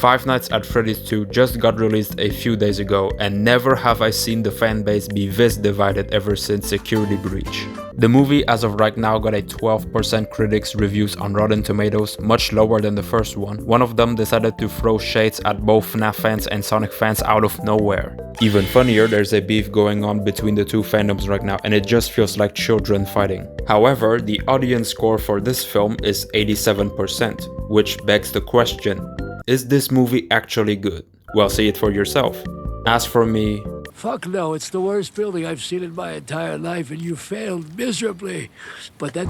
Five Nights at Freddy's 2 just got released a few days ago, and never have I seen the fanbase be this divided ever since Security Breach. The movie as of right now got a 12% critics reviews on Rotten Tomatoes, much lower than the first one. One of them decided to throw shades at both FNAF fans and Sonic fans out of nowhere. Even funnier, there's a beef going on between the two fandoms right now, and it just feels like children fighting. However, the audience score for this film is 87%, which begs the question, is this movie actually good? Well, see it for yourself. As for me, fuck no, it's the worst building I've seen in my entire life, and you failed miserably. But that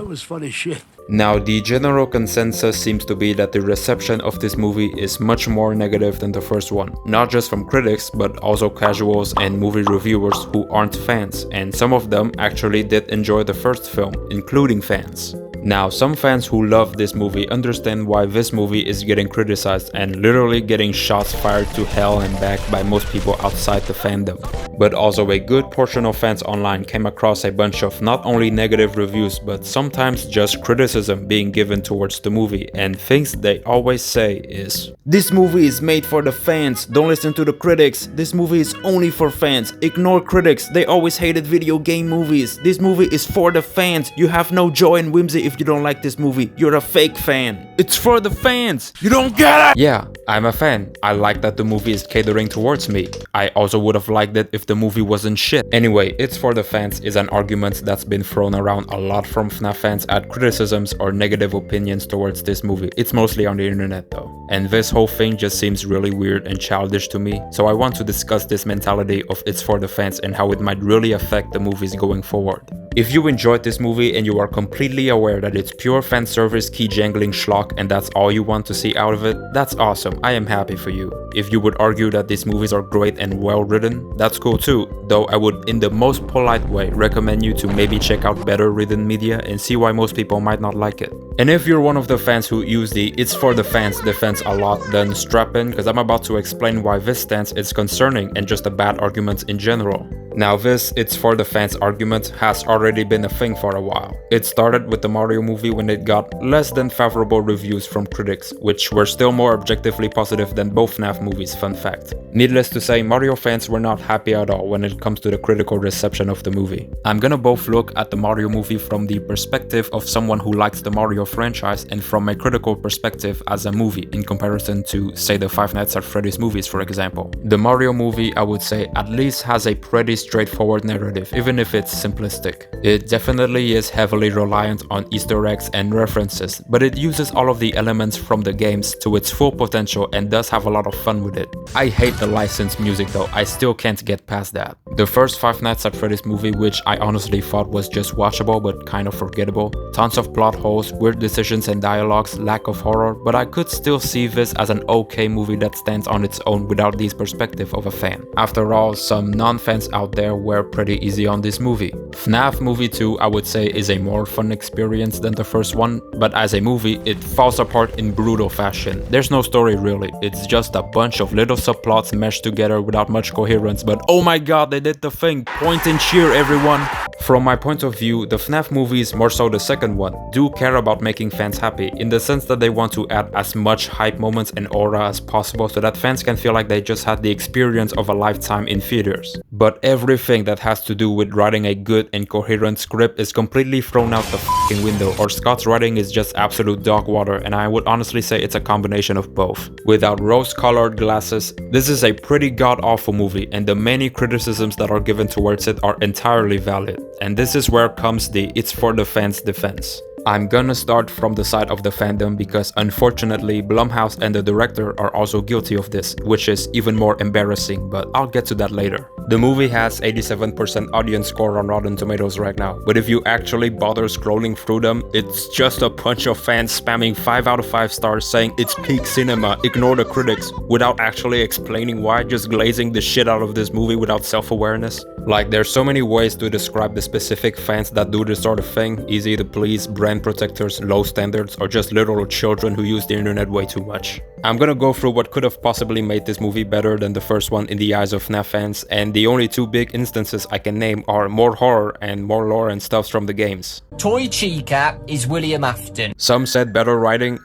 was funny shit. Now, the general consensus seems to be that the reception of this movie is much more negative than the first one. Not just from critics, but also casuals and movie reviewers who aren't fans, and some of them actually did enjoy the first film, including fans. Now, some fans who love this movie understand why this movie is getting criticized and literally getting shots fired to hell and back by most people outside the fandom. But also a good portion of fans online came across a bunch of not only negative reviews, but sometimes just criticism being given towards the movie, and things they always say is, "This movie is made for the fans, don't listen to the critics, this movie is only for fans, ignore critics, they always hated video game movies, this movie is for the fans, you have no joy and whimsy if you don't like this movie, you're a fake fan. It's for the fans, you don't get it!" Yeah, I'm a fan. I like that the movie is catering towards me. I also would have liked it if the movie wasn't shit. Anyway, it's for the fans is an argument that's been thrown around a lot from FNAF fans at criticisms or negative opinions towards this movie. It's mostly on the internet though. And this whole thing just seems really weird and childish to me, so I want to discuss this mentality of it's for the fans and how it might really affect the movies going forward. If you enjoyed this movie and you are completely aware that it's pure fan service key jangling schlock and that's all you want to see out of it, that's awesome, I am happy for you. If you would argue that these movies are great and well written, that's cool too, though I would in the most polite way recommend you to maybe check out better written media and see why most people might not like it. And if you're one of the fans who use the "it's for the fans" defense a lot, then strap in, because I'm about to explain why this stance is concerning and just a bad argument in general. Now this "it's for the fans" argument has already been a thing for a while. It started with the Mario movie when it got less than favorable reviews from critics, which were still more objectively positive than both FNAF movies, fun fact. Needless to say, Mario fans were not happy at all when it comes to the critical reception of the movie. I'm gonna both look at the Mario movie from the perspective of someone who likes the Mario franchise and from a critical perspective as a movie in comparison to, say, the Five Nights at Freddy's movies, for example. The Mario movie, I would say, at least has a pretty straightforward narrative, even if it's simplistic. It definitely is heavily reliant on Easter eggs and references, but it uses all of the elements from the games to its full potential and does have a lot of fun with it. I hate the licensed music though, I still can't get past that. The first Five Nights at Freddy's movie, which I honestly thought was just watchable but kind of forgettable, tons of plot holes, weird decisions and dialogues, lack of horror, but I could still see this as an okay movie that stands on its own without the perspective of a fan. After all, some non-fans out there were pretty easy on this movie. FNAF movie 2, I would say, is a more fun experience than the first one, but as a movie, it falls apart in brutal fashion. There's no story really, it's just a bunch of little subplots meshed together without much coherence, but oh my god, they did the thing! Point and cheer, everyone! From my point of view, the FNAF movies, more so the second one, do care about making fans happy, in the sense that they want to add as much hype moments and aura as possible so that fans can feel like they just had the experience of a lifetime in theaters. But everything that has to do with writing a good and coherent script is completely thrown out the fucking window, or Scott's writing is just absolute dog water, and I would honestly say it's a combination of both. Without rose-colored glasses, this is a pretty god-awful movie, and the many criticisms that are given towards it are entirely valid. And this is where comes the "it's for the fans" defense. I'm gonna start from the side of the fandom because unfortunately Blumhouse and the director are also guilty of this, which is even more embarrassing, but I'll get to that later. The movie has 87% audience score on Rotten Tomatoes right now, but if you actually bother scrolling through them, it's just a bunch of fans spamming 5 out of 5 stars saying it's peak cinema, ignore the critics, without actually explaining why, just glazing the shit out of this movie without self-awareness. Like, there's so many ways to describe the specific fans that do this sort of thing, easy to please, brand protectors, low standards, or just literal children who use the internet way too much. I'm gonna go through what could have possibly made this movie better than the first one in the eyes of FNAF fans, and and the only two big instances I can name are more horror and more lore and stuff from the games. Toy Chica is William Afton. Some said better writing.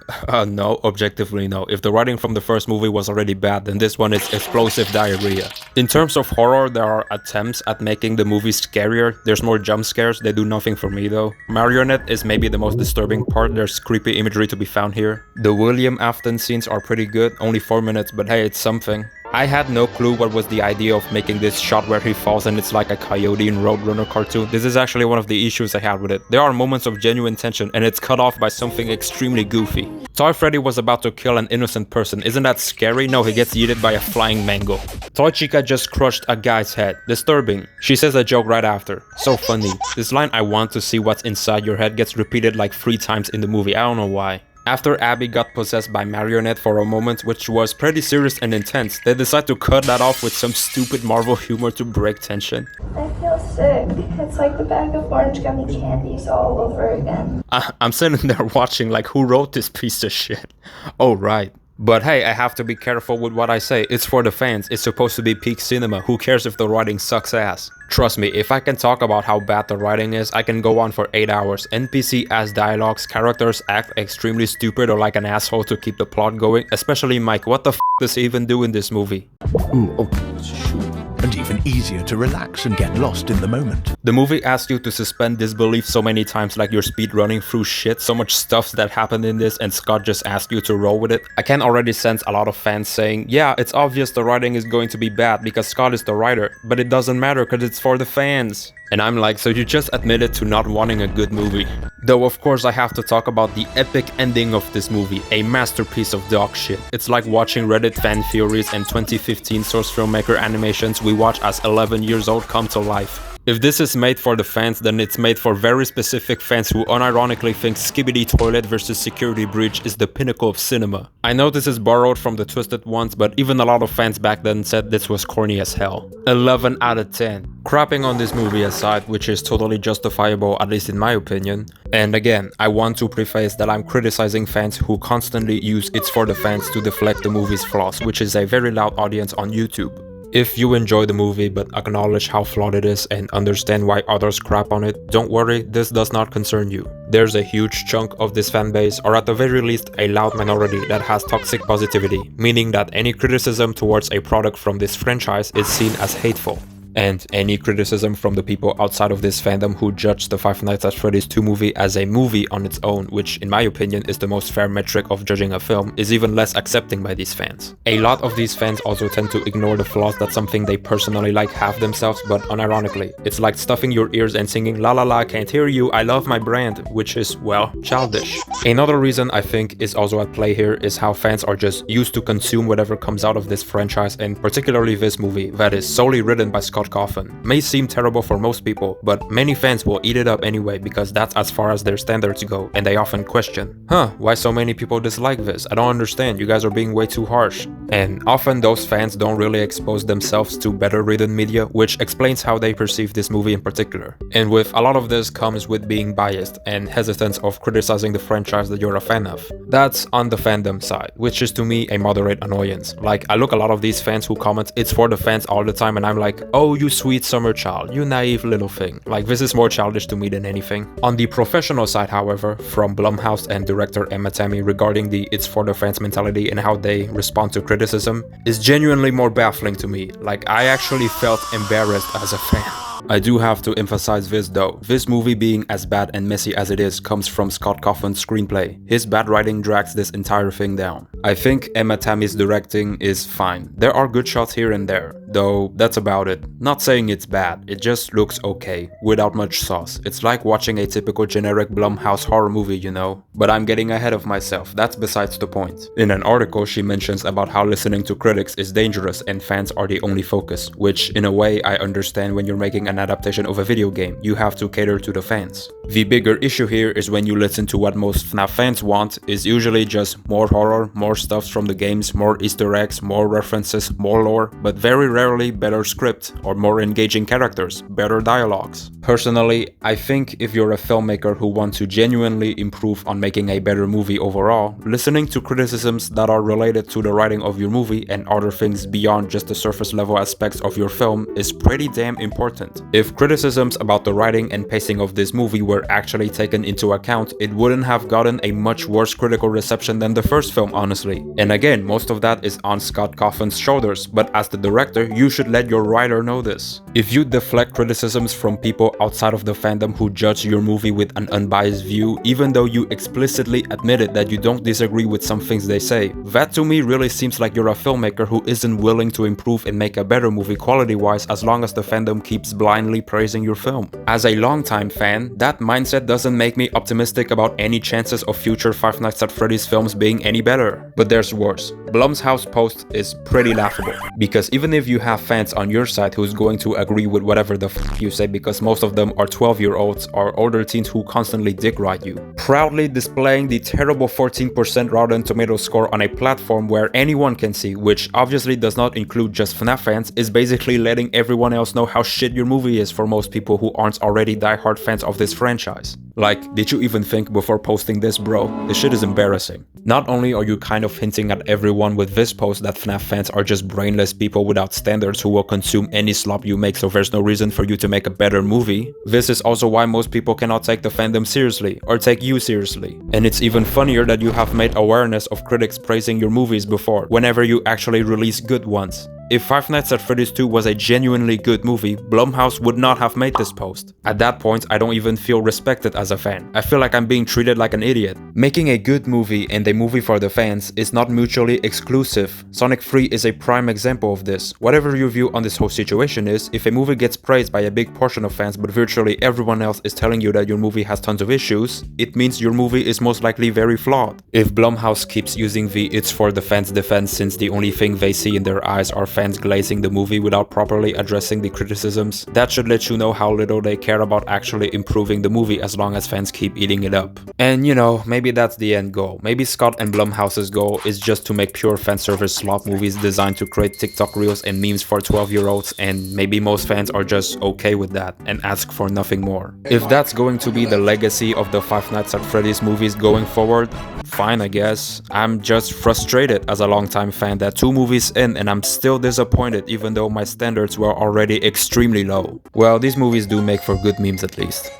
No, objectively no. If the writing from the first movie was already bad, then this one is explosive diarrhea. In terms of horror, there are attempts at making the movie scarier. There's more jump scares, they do nothing for me though. Marionette is maybe the most disturbing part, there's creepy imagery to be found here. The William Afton scenes are pretty good, only 4 minutes, but hey, it's something. I had no clue what was the idea of making this shot where he falls and it's like a coyote in Roadrunner cartoon. This is actually one of the issues I had with it. There are moments of genuine tension and it's cut off by something extremely goofy. Toy Freddy was about to kill an innocent person. Isn't that scary? No, he gets yeeted by a flying mango. Toy Chica just crushed a guy's head. Disturbing. She says a joke right after. So funny. This line, "I want to see what's inside your head," gets repeated like 3 times in the movie. I don't know why. After Abby got possessed by Marionette for a moment, which was pretty serious and intense, they decide to cut that off with some stupid Marvel humor to break tension. I feel sick. It's like the bag of orange gummy candies all over again. I'm sitting there watching like, who wrote this piece of shit? Oh, right. But hey, I have to be careful with what I say. It's for the fans. It's supposed to be peak cinema. Who cares if the writing sucks ass? Trust me, if I can talk about how bad the writing is, I can go on for 8 hours. NPC ass dialogues, characters act extremely stupid or like an asshole to keep the plot going. Especially Mike, what the f does he even do in this movie? Ooh, oh, sure. And even easier to relax and get lost in the moment. The movie asks you to suspend disbelief so many times, like you're speed running through shit. So much stuff that happened in this and Scott just asked you to roll with it. I can already sense a lot of fans saying, yeah, it's obvious the writing is going to be bad because Scott is the writer, but it doesn't matter because it's for the fans. And I'm like, so you just admitted to not wanting a good movie. Though of course I have to talk about the epic ending of this movie, a masterpiece of dog shit. It's like watching Reddit fan theories and 2015 source filmmaker animations we watch as 11 years old come to life. If this is made for the fans, then it's made for very specific fans who unironically think Skibidi Toilet vs Security Breach is the pinnacle of cinema. I know this is borrowed from the Twisted Ones, but even a lot of fans back then said this was corny as hell. 11 out of 10. Crapping on this movie aside, which is totally justifiable, at least in my opinion. And again, I want to preface that I'm criticizing fans who constantly use "it's for the fans" to deflect the movie's flaws, which is a very loud audience on YouTube. If you enjoy the movie but acknowledge how flawed it is and understand why others crap on it, don't worry, this does not concern you. There's a huge chunk of this fanbase, or at the very least a loud minority, that has toxic positivity, meaning that any criticism towards a product from this franchise is seen as hateful. And any criticism from the people outside of this fandom who judge the Five Nights at Freddy's 2 movie as a movie on its own, which in my opinion is the most fair metric of judging a film, is even less accepting by these fans. A lot of these fans also tend to ignore the flaws that something they personally like have themselves, but unironically. It's like stuffing your ears and singing "la la la, can't hear you, I love my brand," which is, well, childish. Another reason I think is also at play here is how fans are just used to consume whatever comes out of this franchise, and particularly this movie, that is solely written by Scott Cawthon. May seem terrible for most people, but many fans will eat it up anyway because that's as far as their standards go, and they often question, why so many people dislike this? I don't understand, you guys are being way too harsh. And often those fans don't really expose themselves to better written media, which explains how they perceive this movie in particular. And with a lot of this comes with being biased and hesitance of criticizing the franchise that you're a fan of. That's on the fandom side, which is to me a moderate annoyance. Like, I look a lot of these fans who comment "it's for the fans" all the time, and I'm like, oh, you sweet summer child, you naive little thing. Like, this is more childish to me than anything. On the professional side, however, from Blumhouse and director Emma Tammy regarding the "it's for the fans" mentality and how they respond to criticism is genuinely more baffling to me. Like, I actually felt embarrassed as a fan. I do have to emphasize this though, this movie being as bad and messy as it is comes from Scott Cawthon's screenplay. His bad writing drags this entire thing down. I think Emma Tammy's directing is fine. There are good shots here and there, though that's about it. Not saying it's bad, it just looks okay, without much sauce. It's like watching a typical generic Blumhouse horror movie, you know? But I'm getting ahead of myself, that's besides the point. In an article she mentions about how listening to critics is dangerous and fans are the only focus, which in a way I understand when you're making an adaptation of a video game, you have to cater to the fans. The bigger issue here is when you listen to what most FNAF fans want is usually just more horror, more stuff from the games, more Easter eggs, more references, more lore, but very rarely better script or more engaging characters, better dialogues. Personally, I think if you're a filmmaker who wants to genuinely improve on making a better movie overall, listening to criticisms that are related to the writing of your movie and other things beyond just the surface level aspects of your film is pretty damn important. If criticisms about the writing and pacing of this movie were actually taken into account, it wouldn't have gotten a much worse critical reception than the first film, honestly. And again, most of that is on Scott Cawthon's shoulders, but as the director, you should let your writer know this. If you deflect criticisms from people outside of the fandom who judge your movie with an unbiased view, even though you explicitly admitted that you don't disagree with some things they say, that to me really seems like you're a filmmaker who isn't willing to improve and make a better movie quality-wise as long as the fandom keeps blindly praising your film. As a longtime fan, that mindset doesn't make me optimistic about any chances of future Five Nights at Freddy's films being any better. But there's worse. Blumhouse post is pretty laughable, because even if you have fans on your side who's going to agree with whatever the f you say because most of them are 12-year-olds or older teens who constantly dick ride you, proudly displaying the terrible 14% Rotten Tomatoes score on a platform where anyone can see, which obviously does not include just FNAF fans, is basically letting everyone else know how shit your movie is for most people who aren't already diehard fans of this franchise. Like, did you even think before posting this, bro? This shit is embarrassing. Not only are you kind of hinting at everyone with this post that FNAF fans are just brainless people without standards who will consume any slop you make, so there's no reason for you to make a better movie, this is also why most people cannot take the fandom seriously, or take you seriously. And it's even funnier that you have made awareness of critics praising your movies before, whenever you actually release good ones. If Five Nights at Freddy's 2 was a genuinely good movie, Blumhouse would not have made this post. At that point, I don't even feel respected as a fan. I feel like I'm being treated like an idiot. Making a good movie and a movie for the fans is not mutually exclusive. Sonic 3 is a prime example of this. Whatever your view on this whole situation is, if a movie gets praised by a big portion of fans but virtually everyone else is telling you that your movie has tons of issues, it means your movie is most likely very flawed. If Blumhouse keeps using the "it's for the fans" defense since the only thing they see in their eyes are fans glazing the movie without properly addressing the criticisms, that should let you know how little they care about actually improving the movie as long as fans keep eating it up. And you know, maybe that's the end goal. Maybe Scott and Blumhouse's goal is just to make pure fanservice slop movies designed to create TikTok reels and memes for 12-year-olds, and maybe most fans are just okay with that and ask for nothing more. If that's going to be the legacy of the Five Nights at Freddy's movies going forward, fine, I guess. I'm just frustrated as a longtime fan that 2 movies in and I'm still disappointed even though my standards were already extremely low. Well, these movies do make for good memes at least.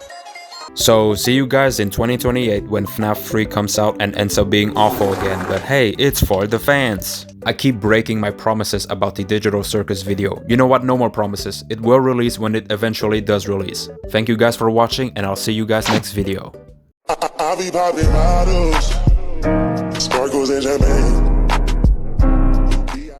So see you guys in 2028 when FNAF 3 comes out and ends up being awful again, but hey, it's for the fans. I keep breaking my promises about the Digital Circus video. You know what, no more promises. It will release when it eventually does release. Thank you guys for watching and I'll see you guys next video. I be popping bottles, sparkles and champagne.